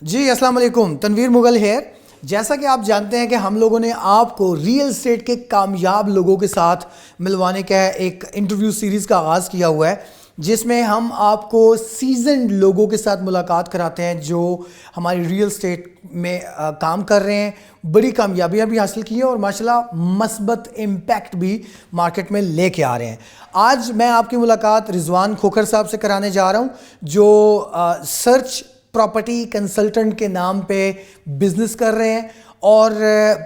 جی السلام علیکم، تنویر مغل ہیئر۔ جیسا کہ آپ جانتے ہیں کہ ہم لوگوں نے آپ کو ریئل اسٹیٹ کے کامیاب لوگوں کے ساتھ ملوانے کا ایک انٹرویو سیریز کا آغاز کیا ہوا ہے، جس میں ہم آپ کو سیزنڈ لوگوں کے ساتھ ملاقات کراتے ہیں جو ہماری ریئل اسٹیٹ میں کام کر رہے ہیں، بڑی کامیابیاں بھی حاصل کی ہیں اور ماشاءاللہ مثبت امپیکٹ بھی مارکیٹ میں لے کے آ رہے ہیں۔ آج میں آپ کی ملاقات رضوان کھوکھر صاحب سے کرانے جا رہا ہوں، جو سرچ پراپرٹی کنسلٹنٹ کے نام پہ بزنس کر رہے ہیں، اور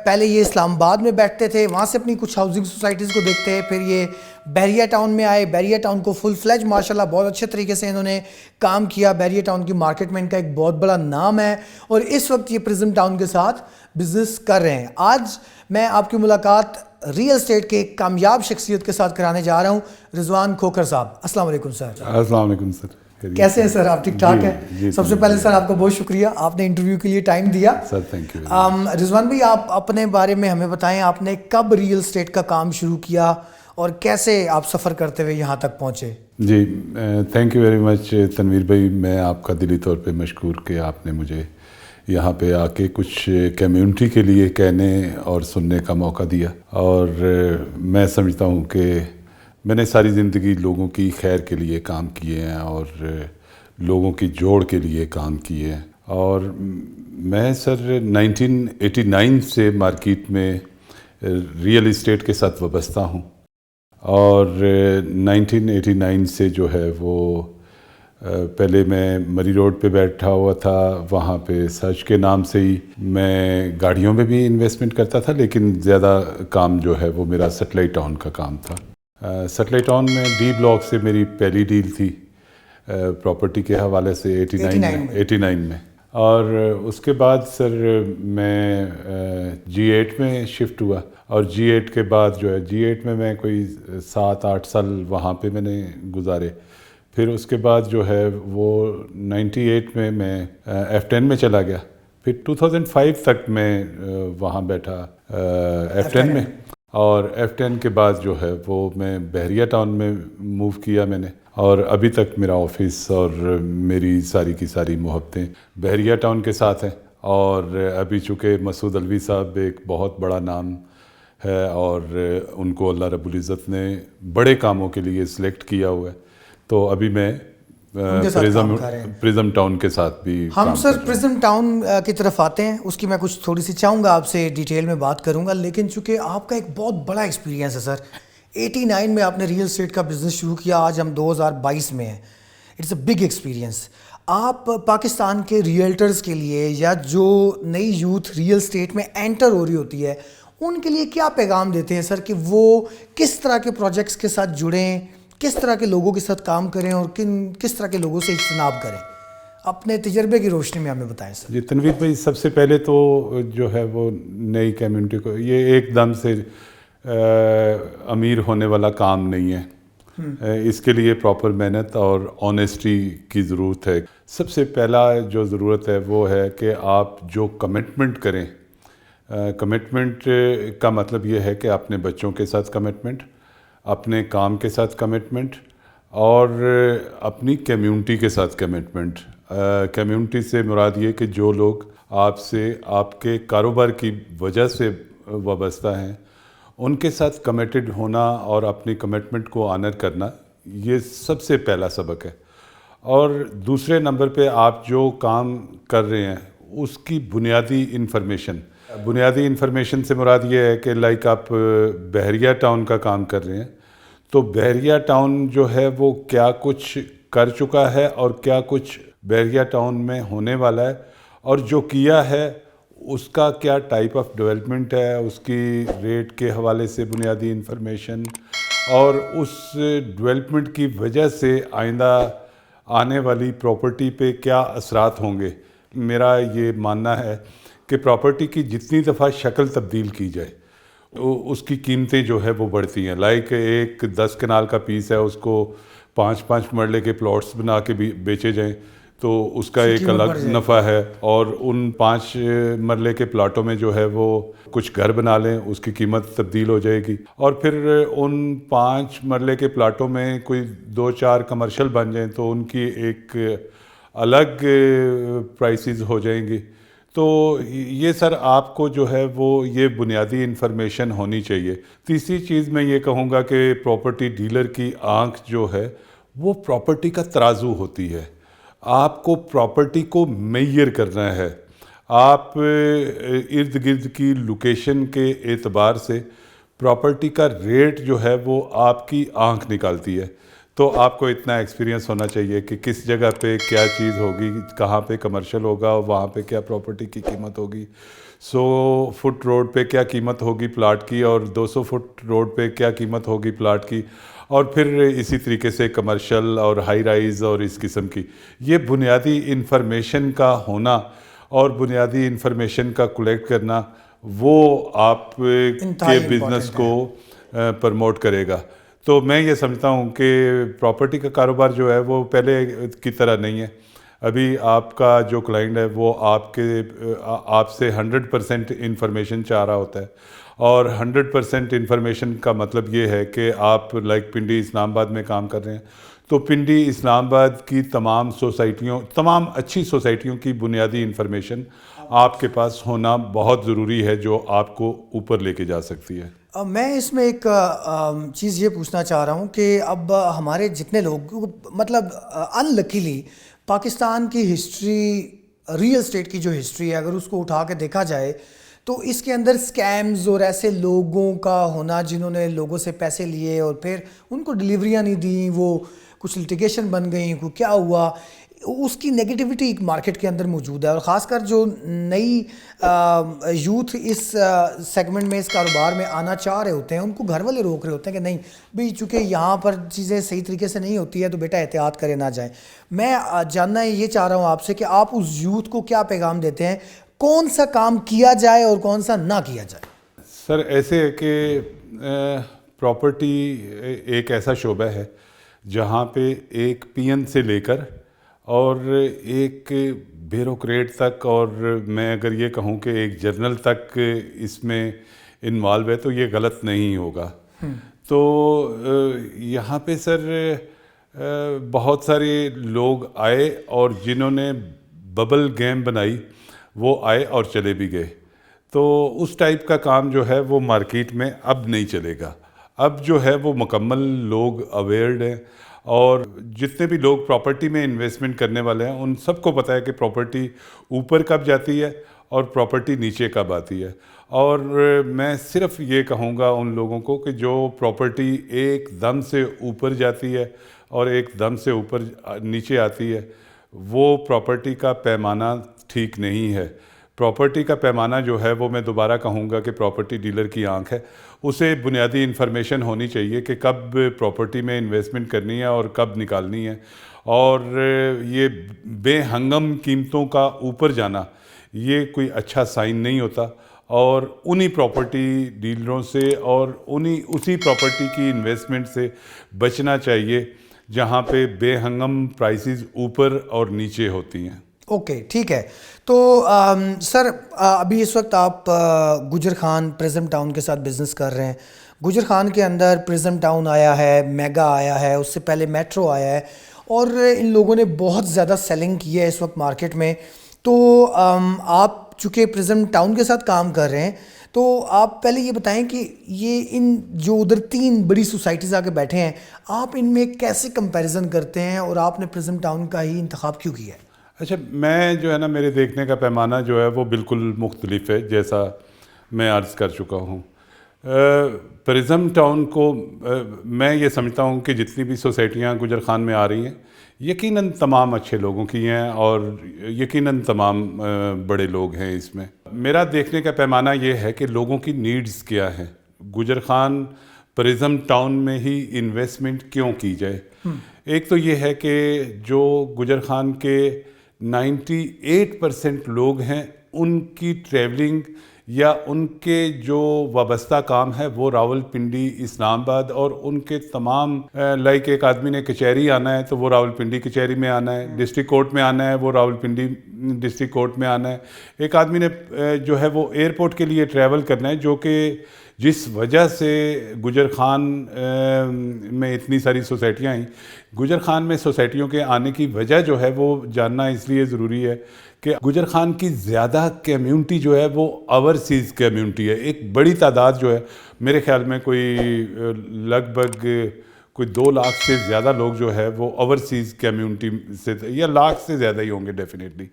پہلے یہ اسلام آباد میں بیٹھتے تھے، وہاں سے اپنی کچھ ہاؤسنگ سوسائٹیز کو دیکھتے ہیں، پھر یہ بحریہ ٹاؤن میں آئے، بحریہ ٹاؤن کو فل فلیج ماشاءاللہ بہت اچھے طریقے سے انہوں نے کام کیا۔ بحریہ ٹاؤن کی مارکیٹ میں ان کا ایک بہت بڑا نام ہے اور اس وقت یہ پرزم ٹاؤن کے ساتھ بزنس کر رہے ہیں۔ آج میں آپ کی ملاقات ریئل اسٹیٹ کے ایک کامیاب شخصیت کے ساتھ کرانے جا رہا ہوں، رضوان کھوکھر صاحب۔ السلام علیکم سر۔ السلام علیکم سر، کیسے ہیں سر آپ؟ ٹھیک ٹھاک ہیں؟ سب سے پہلے سر آپ کو بہت شکریہ، آپ نے انٹرویو کے لیے ٹائم دیا سر، تھینک یو۔ رضوان بھائی، آپ اپنے بارے میں ہمیں بتائیں، آپ نے کب ریئل اسٹیٹ کا کام شروع کیا اور کیسے آپ سفر کرتے ہوئے یہاں تک پہنچے؟ جی thank you very much Tanveer بھائی، میں آپ کا دلی طور پہ مشکور کہ آپ نے مجھے یہاں پہ آ کے کچھ کمیونٹی کے لیے کہنے اور سننے کا موقع دیا، اور میں سمجھتا ہوں کہ میں نے ساری زندگی لوگوں کی خیر کے لیے کام کیے ہیں اور لوگوں کی جوڑ کے لیے کام کیے ہیں، اور میں سر 1989 سے مارکیٹ میں ریئل اسٹیٹ کے ساتھ وابستہ ہوں، اور 1989 سے جو ہے وہ پہلے میں مری روڈ پہ بیٹھا ہوا تھا، وہاں پہ سرچ کے نام سے ہی میں گاڑیوں میں بھی انویسٹمنٹ کرتا تھا، لیکن زیادہ کام جو ہے وہ میرا سیٹلائٹ ٹاؤن کا کام تھا۔ سیٹلائٹ ٹاؤن میں ڈی بلاک سے میری پہلی ڈیل تھی پراپرٹی کے حوالے سے 89 میں، اور اس کے بعد سر میں G8 میں شفٹ ہوا، اور G8 کے بعد جو ہے G8 میں کوئی 7-8 سال وہاں پہ میں نے گزارے۔ پھر اس کے بعد جو ہے وہ 98 میں F10 میں چلا گیا، پھر 2005 تک میں وہاں بیٹھا F10 میں، اور F10 کے بعد جو ہے وہ میں بحریہ ٹاؤن میں موو کیا میں نے، اور ابھی تک میرا آفس اور میری ساری کی ساری محبتیں بحریہ ٹاؤن کے ساتھ ہیں۔ اور ابھی چونکہ مسعود الوی صاحب ایک بہت بڑا نام ہے اور ان کو اللہ رب العزت نے بڑے کاموں کے لیے سلیکٹ کیا ہوا ہے، تو ابھی میں پرزم ٹاؤن کے ساتھ بھی ہم سر پرزم ٹاؤن کی طرف آتے ہیں، اس کی میں کچھ تھوڑی سی چاہوں گا آپ سے ڈیٹیل میں بات کروں گا، لیکن چونکہ آپ کا ایک بہت بڑا ایکسپیرینس ہے سر، 89 میں آپ نے ریئل اسٹیٹ کا بزنس شروع کیا، آج ہم 2022 میں ہیں، اٹس اے بگ ایکسپیرینس۔ آپ پاکستان کے ریئلٹرز کے لیے یا جو نئی یوتھ ریئل اسٹیٹ میں انٹر ہو رہی ہوتی ہے ان کے لیے کیا پیغام دیتے ہیں سر، کہ وہ کس طرح کے پروجیکٹس کے ساتھ جڑیں، کس طرح کے لوگوں کے ساتھ کام کریں اور کس طرح کے لوگوں سے اجتناب کریں؟ اپنے تجربے کی روشنی میں ہمیں بتائیں سر۔ جی تنویر بھائی، سب سے پہلے تو جو ہے وہ نئی کمیونٹی کو یہ ایک دم سے امیر ہونے والا کام نہیں ہے، اس کے لیے پراپر محنت اور آنیسٹی کی ضرورت ہے۔ سب سے پہلا جو ضرورت ہے وہ ہے کہ آپ جو کمٹمنٹ کریں، کمٹمنٹ کا مطلب یہ ہے کہ اپنے بچوں کے ساتھ کمٹمنٹ، اپنے کام کے ساتھ کمٹمنٹ، اور اپنی کمیونٹی کے ساتھ کمٹمنٹ۔ کمیونٹی سے مراد یہ کہ جو لوگ آپ سے آپ کے کاروبار کی وجہ سے وابستہ ہیں، ان کے ساتھ کمیٹڈ ہونا اور اپنی کمٹمنٹ کو آنر کرنا، یہ سب سے پہلا سبق ہے۔ اور دوسرے نمبر پہ آپ جو کام کر رہے ہیں اس کی بنیادی انفارمیشن سے مراد یہ ہے کہ لائک آپ بحریہ ٹاؤن کا کام کر رہے ہیں، تو بحریہ ٹاؤن جو ہے وہ کیا کچھ کر چکا ہے اور کیا کچھ بحریہ ٹاؤن میں ہونے والا ہے، اور جو کیا ہے اس کا کیا ٹائپ آف ڈیولپمنٹ ہے، اس کی ریٹ کے حوالے سے بنیادی انفارمیشن، اور اس ڈیولپمنٹ کی وجہ سے آئندہ آنے والی پراپرٹی پہ کیا اثرات ہوں گے۔ میرا یہ ماننا ہے کہ پراپرٹی کی جتنی دفعہ شکل تبدیل کی جائے اس کی قیمتیں جو ہے وہ بڑھتی ہیں۔ لائک ایک 10 کنال کا پیس ہے، اس کو 5 مرلے کے پلاٹس بنا کے بھی بیچے جائیں تو اس کا ایک الگ نفع ہے، اور ان 5 مرلے کے پلاٹوں میں جو ہے وہ کچھ گھر بنا لیں، اس کی قیمت تبدیل ہو جائے گی، اور پھر ان 5 مرلے کے پلاٹوں میں کوئی 2-4 کمرشل بن جائیں تو ان کی ایک الگ پرائسز ہو جائیں گی. تو یہ سر آپ کو جو ہے وہ یہ بنیادی انفارمیشن ہونی چاہیے. تیسری چیز میں یہ کہوں گا کہ پراپرٹی ڈیلر کی آنکھ جو ہے وہ پراپرٹی کا ترازو ہوتی ہے. آپ کو پراپرٹی کو میئر کرنا ہے. آپ ارد گرد کی لوکیشن کے اعتبار سے پراپرٹی کا ریٹ جو ہے وہ آپ کی آنکھ نکالتی ہے. تو آپ کو اتنا ایکسپیرینس ہونا چاہیے کہ کس جگہ پہ کیا چیز ہوگی, کہاں پہ کمرشل ہوگا, وہاں پہ کیا پراپرٹی کی قیمت ہوگی, 100 فٹ روڈ پہ کیا قیمت ہوگی پلاٹ کی, اور 200 فٹ روڈ پہ کیا قیمت ہوگی پلاٹ کی, اور پھر اسی طریقے سے کمرشل اور ہائی رائز اور اس قسم کی. یہ بنیادی انفارمیشن کا ہونا اور بنیادی انفارمیشن کا کلیکٹ کرنا وہ آپ کے بزنس کو پروموٹ کرے گا. تو میں یہ سمجھتا ہوں کہ پراپرٹی کا کاروبار جو ہے وہ پہلے کی طرح نہیں ہے. ابھی آپ کا جو کلائنٹ ہے وہ آپ سے 100% انفارمیشن چاہ رہا ہوتا ہے, اور 100% انفارمیشن کا مطلب یہ ہے کہ آپ لائک پنڈی اسلام آباد میں کام کر رہے ہیں, تو پنڈی اسلام آباد کی تمام اچھی سوسائٹیوں کی بنیادی انفارمیشن آپ کے پاس ہونا بہت ضروری ہے, جو آپ کو اوپر لے کے جا سکتی ہے. میں اس میں ایک چیز یہ پوچھنا چاہ رہا ہوں کہ اب ہمارے جتنے لوگ مطلب ان لکیلی پاکستان کی ہسٹری, ریئل اسٹیٹ کی جو ہسٹری ہے, اگر اس کو اٹھا کے دیکھا جائے تو اس کے اندر اسکیمز اور ایسے لوگوں کا ہونا جنہوں نے لوگوں سے پیسے لیے اور پھر ان کو ڈلیوریاں نہیں دیں, وہ کچھ لٹیگیشن بن گئیں, کو کیا ہوا, اس کی نیگیٹیوٹی ایک مارکیٹ کے اندر موجود ہے. اور خاص کر جو نئی یوتھ اس سیگمنٹ میں, اس کاروبار میں آنا چاہ رہے ہوتے ہیں, ان کو گھر والے روک رہے ہوتے ہیں کہ نہیں بھئی چونکہ یہاں پر چیزیں صحیح طریقے سے نہیں ہوتی ہے تو بیٹا احتیاط کرے نہ جائیں. میں جاننا یہ چاہ رہا ہوں آپ سے کہ آپ اس یوتھ کو کیا پیغام دیتے ہیں, کون سا کام کیا جائے اور کون سا نہ کیا جائے؟ سر ایسے ہے کہ پراپرٹی ایک ایسا شعبہ ہے جہاں پہ ایک پی این سے لے کر اور ایک بیوروکریٹ تک, اور میں اگر یہ کہوں کہ ایک جرنل تک اس میں انوالو ہے تو یہ غلط نہیں ہوگا. تو یہاں پہ سر بہت سارے لوگ آئے اور جنہوں نے ببل گیم بنائی وہ آئے اور چلے بھی گئے. تو اس ٹائپ کا کام جو ہے وہ مارکیٹ میں اب نہیں چلے گا. اب جو ہے وہ مکمل لوگ اویئرڈ ہیں, اور جتنے بھی لوگ پراپرٹی میں انویسٹمنٹ کرنے والے ہیں ان سب کو پتہ ہے کہ پراپرٹی اوپر کب جاتی ہے اور پراپرٹی نیچے کب آتی ہے. اور میں صرف یہ کہوں گا ان لوگوں کو کہ جو پراپرٹی ایک دم سے اوپر جاتی ہے اور ایک دم سے اوپر نیچے آتی ہے, وہ پراپرٹی کا پیمانہ ٹھیک نہیں ہے. پراپرٹی کا پیمانہ جو ہے وہ میں دوبارہ کہوں گا کہ پراپرٹی ڈیلر کی آنکھ ہے. اسے بنیادی انفارمیشن ہونی چاہیے کہ کب پراپرٹی میں انویسٹمنٹ کرنی ہے اور کب نکالنی ہے. اور یہ بے ہنگم قیمتوں کا اوپر جانا یہ کوئی اچھا سائن نہیں ہوتا, اور انہی پراپرٹی ڈیلروں سے اور اسی پراپرٹی کی انویسٹمنٹ سے بچنا چاہیے جہاں پہ بے ہنگم پرائسز اوپر اور نیچے ہوتی ہیں. اوکے ٹھیک ہے. تو سر ابھی اس وقت آپ گجر خان پرزم ٹاؤن کے ساتھ بزنس کر رہے ہیں. گجر خان کے اندر پرزم ٹاؤن آیا ہے, میگا آیا ہے, اس سے پہلے میٹرو آیا ہے, اور ان لوگوں نے بہت زیادہ سیلنگ کی ہے اس وقت مارکیٹ میں. تو آپ چونکہ پرزم ٹاؤن کے ساتھ کام کر رہے ہیں تو آپ پہلے یہ بتائیں کہ یہ ان جو ادھر 3 بڑی سوسائٹیز آ کے بیٹھے ہیں, آپ ان میں کیسے کمپیریزن کرتے ہیں اور آپ نے پرزم ٹاؤن کا ہی انتخاب کیوں کیا ہے؟ اچھا, میں جو ہے نا میرے دیکھنے کا پیمانہ جو ہے وہ بالکل مختلف ہے جیسا میں عرض کر چکا ہوں. پرزم ٹاؤن کو میں یہ سمجھتا ہوں کہ جتنی بھی سوسائٹیاں گجر خان میں آ رہی ہیں یقیناً تمام اچھے لوگوں کی ہیں اور یقیناً تمام بڑے لوگ ہیں اس میں. میرا دیکھنے کا پیمانہ یہ ہے کہ لوگوں کی نیڈز کیا ہیں, گجر خان پرزم ٹاؤن میں ہی انویسٹمنٹ کیوں کی جائے. ایک تو یہ ہے کہ جو گجر خان کے 98% لوگ ہیں ان کی ٹریولنگ یا ان کے جو وابستہ کام ہے وہ راول پنڈی, اسلام آباد, اور ان کے تمام لائک ایک آدمی نے کچہری آنا ہے تو وہ راول پنڈی کچہری میں آنا ہے, ڈسٹرکٹ کورٹ میں آنا ہے وہ راول پنڈی ڈسٹرکٹ کورٹ میں آنا ہے, ایک آدمی نے جو ہے وہ ایئرپورٹ کے لیے ٹریول کرنا ہے جس وجہ سے گجر خان میں اتنی ساری سوسائٹیاں آئیں. گجر خان میں سوسائٹیوں کے آنے کی وجہ جو ہے وہ جاننا اس لیے ضروری ہے کہ گجر خان کی زیادہ کمیونٹی جو ہے وہ اوورسیز کمیونٹی ہے. ایک بڑی تعداد جو ہے میرے خیال میں کوئی لگ بھگ کوئی 2 لاکھ سے زیادہ لوگ جو ہے وہ اوورسیز کمیونٹی سے, یا لاکھ سے زیادہ ہی ہوں گے ڈیفینیٹلی.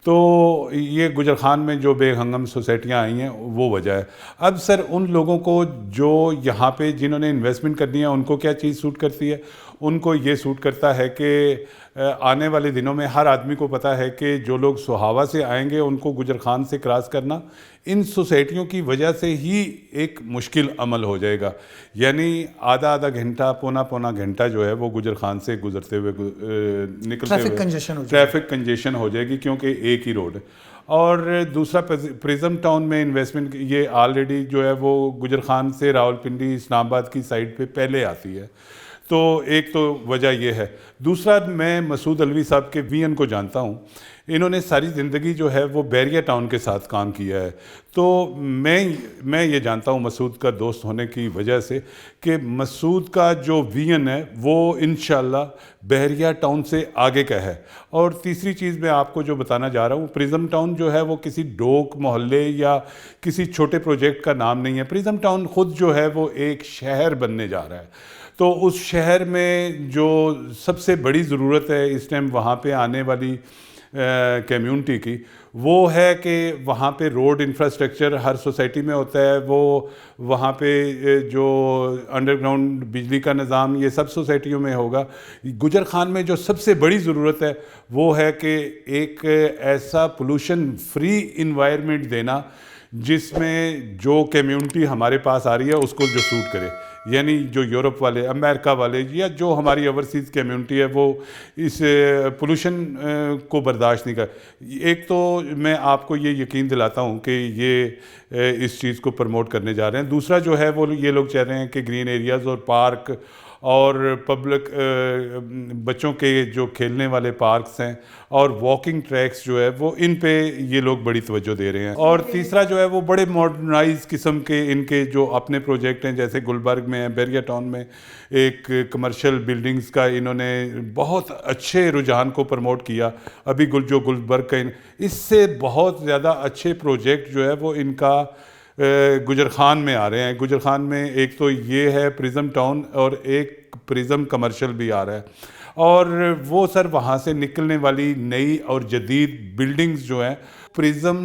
تو یہ گجر خان میں جو بے ہنگم سوسائٹیاں آئی ہیں وہ وجہ ہے. اب سر ان لوگوں کو جو یہاں پہ جنہوں نے انویسٹمنٹ کرنی ہے ان کو کیا چیز سوٹ کرتی ہے؟ ان کو یہ سوٹ کرتا ہے کہ آنے والے دنوں میں ہر آدمی کو پتہ ہے کہ جو لوگ سہاوا سے آئیں گے ان کو گجر خان سے کراس کرنا ان سوسائٹیوں کی وجہ سے ہی ایک مشکل عمل ہو جائے گا. یعنی آدھا گھنٹہ پونا گھنٹہ جو ہے وہ گجر خان سے گزرتے ہوئے نکلتے ہوئے ٹریفک کنجیشن ہو جائے گی, کیونکہ ایک ہی روڈ ہے. اور دوسرا پرزم ٹاؤن میں انویسٹمنٹ یہ آلریڈی جو ہے وہ گجر خان سے راولپنڈی اسلام آباد کی سائڈ پہ پہلے آتی ہے. تو ایک تو وجہ یہ ہے. دوسرا میں مسعود الوی صاحب کے وی این کو جانتا ہوں. انہوں نے ساری زندگی جو ہے وہ بیریا ٹاؤن کے ساتھ کام کیا ہے. تو میں یہ جانتا ہوں مسعود کا دوست ہونے کی وجہ سے کہ مسعود کا جو وی این ہے وہ انشاءاللہ بحریہ ٹاؤن سے آگے کا ہے. اور تیسری چیز میں آپ کو جو بتانا جا رہا ہوں, پرزم ٹاؤن جو ہے وہ کسی ڈوک محلے یا کسی چھوٹے پروجیکٹ کا نام نہیں ہے. پرزم ٹاؤن خود جو ہے وہ ایک شہر بننے جا رہا ہے. تو اس شہر میں جو سب سے بڑی ضرورت ہے اس ٹائم وہاں پہ آنے والی کمیونٹی کی, وہ ہے کہ وہاں پہ روڈ انفراسٹرکچر ہر سوسائٹی میں ہوتا ہے. وہ وہاں پہ جو انڈر گراؤنڈ بجلی کا نظام یہ سب سوسائٹیوں میں ہوگا. گجر خان میں جو سب سے بڑی ضرورت ہے وہ ہے کہ ایک ایسا پولوشن فری انوائرمنٹ دینا جس میں جو کمیونٹی ہمارے پاس آ رہی ہے اس کو جو سوٹ کرے. یعنی جو یورپ والے, امریکہ والے, یا جو ہماری اوورسیز کمیونٹی ہے وہ اس پولوشن کو برداشت نہیں کر. ایک تو میں آپ کو یہ یقین دلاتا ہوں کہ یہ اس چیز کو پروموٹ کرنے جا رہے ہیں. دوسرا جو ہے وہ یہ لوگ چاہ رہے ہیں کہ گرین ایریاز اور پارک اور پبلک بچوں کے جو کھیلنے والے پارکس ہیں اور واکنگ ٹریکس جو ہے وہ ان پہ یہ لوگ بڑی توجہ دے رہے ہیں. اور تیسرا جو ہے وہ بڑے ماڈرنائز قسم کے ان کے جو اپنے پروجیکٹ ہیں, جیسے گلبرگ میں بیریا ٹاؤن میں ایک کمرشل بلڈنگز کا انہوں نے بہت اچھے رجحان کو پروموٹ کیا. ابھی جو گلبرگ کا اس سے بہت زیادہ اچھے پروجیکٹ جو ہے وہ ان کا گجر خان میں آ رہے ہیں. گجر خان میں ایک تو یہ ہے پرزم ٹاؤن اور ایک پرزم کمرشل بھی آ رہا ہے. اور وہ سر وہاں سے نکلنے والی نئی اور جدید بلڈنگز جو ہیں پرزم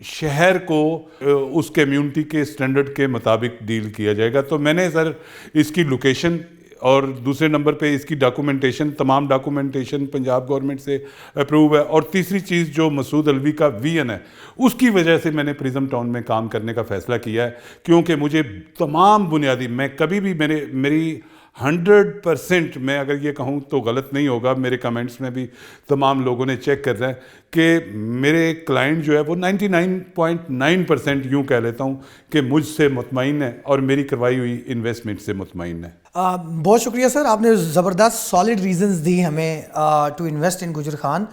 شہر کو اس کمیونٹی کے سٹینڈرڈ کے مطابق ڈیل کیا جائے گا. تو میں نے سر اس کی لوکیشن اور دوسرے نمبر پہ اس کی ڈاکومنٹیشن, تمام ڈاکومنٹیشن پنجاب گورنمنٹ سے اپروو ہے. اور تیسری چیز جو مسعود الوی کا وی این ہے اس کی وجہ سے میں نے پرزم ٹاؤن میں کام کرنے کا فیصلہ کیا ہے, کیونکہ مجھے تمام بنیادی, میں کبھی بھی میری 100% میں اگر یہ کہوں تو غلط نہیں ہوگا, میرے کمنٹس میں بھی تمام لوگوں نے چیک کر رہے ہیں کہ میرے کلائنٹ جو ہے وہ 99.9% یوں کہہ لیتا ہوں کہ مجھ سے مطمئن ہے اور میری کروائی ہوئی انویسٹمنٹ سے مطمئن ہے. بہت شکریہ سر, آپ نے زبردست سالڈ ریزنز دی ہمیں ٹو انویسٹ ان گجر خان.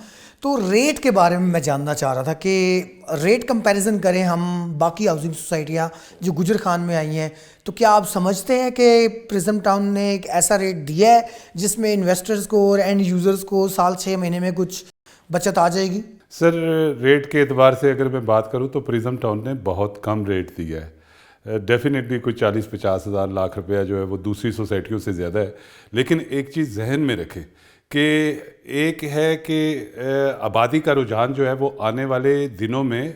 تو ریٹ کے بارے میں چاہنا چاہ رہا تھا کہ ریٹ کمپیریزن کریں ہم باقی ہاؤسنگ سوسائٹیاں جو گجر خان میں آئی ہیں, تو کیا آپ سمجھتے ہیں کہ پرزم ٹاؤن نے ایک ایسا ریٹ دیا ہے جس میں انویسٹرز کو اور اینڈ یوزرز کو سال 6 مہینے میں کچھ بچت آ جائے گی؟ سر ریٹ کے اعتبار سے اگر میں بات کروں تو پرزم ٹاؤن نے بہت کم ریٹ دیا ہے. ڈیفینیٹلی کوئی 40-50 ہزار لاکھ روپیہ جو ہے وہ دوسری سوسائٹیوں سے زیادہ ہے. لیکن ایک چیز ذہن میں رکھیں کہ ایک ہے کہ آبادی کا رجحان جو ہے وہ آنے والے دنوں میں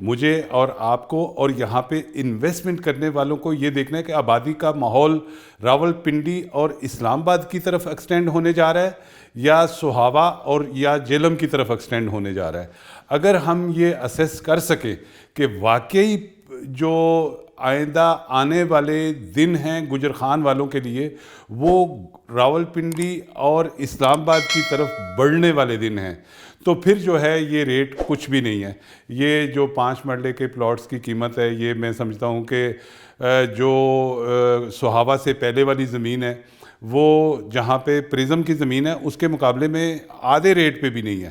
مجھے اور آپ کو اور یہاں پہ انویسٹمنٹ کرنے والوں کو یہ دیکھنا ہے کہ آبادی کا ماحول راولپنڈی اور اسلام آباد کی طرف ایکسٹینڈ ہونے جا رہا ہے یا سہاوا اور یا جیلم کی طرف ایکسٹینڈ ہونے جا رہا ہے. اگر ہم یہ اسیس کر سکیں کہ واقعی جو آئندہ آنے والے دن ہیں گجر خان والوں کے لیے وہ راولپنڈی اور اسلام آباد کی طرف بڑھنے والے دن ہیں, تو پھر جو ہے یہ ریٹ کچھ بھی نہیں ہے. یہ جو 5 مرلے کے پلاٹس کی قیمت ہے یہ میں سمجھتا ہوں کہ جو سہاوا سے پہلے والی زمین ہے وہ جہاں پہ پرزم کی زمین ہے اس کے مقابلے میں آدھے ریٹ پہ بھی نہیں ہے,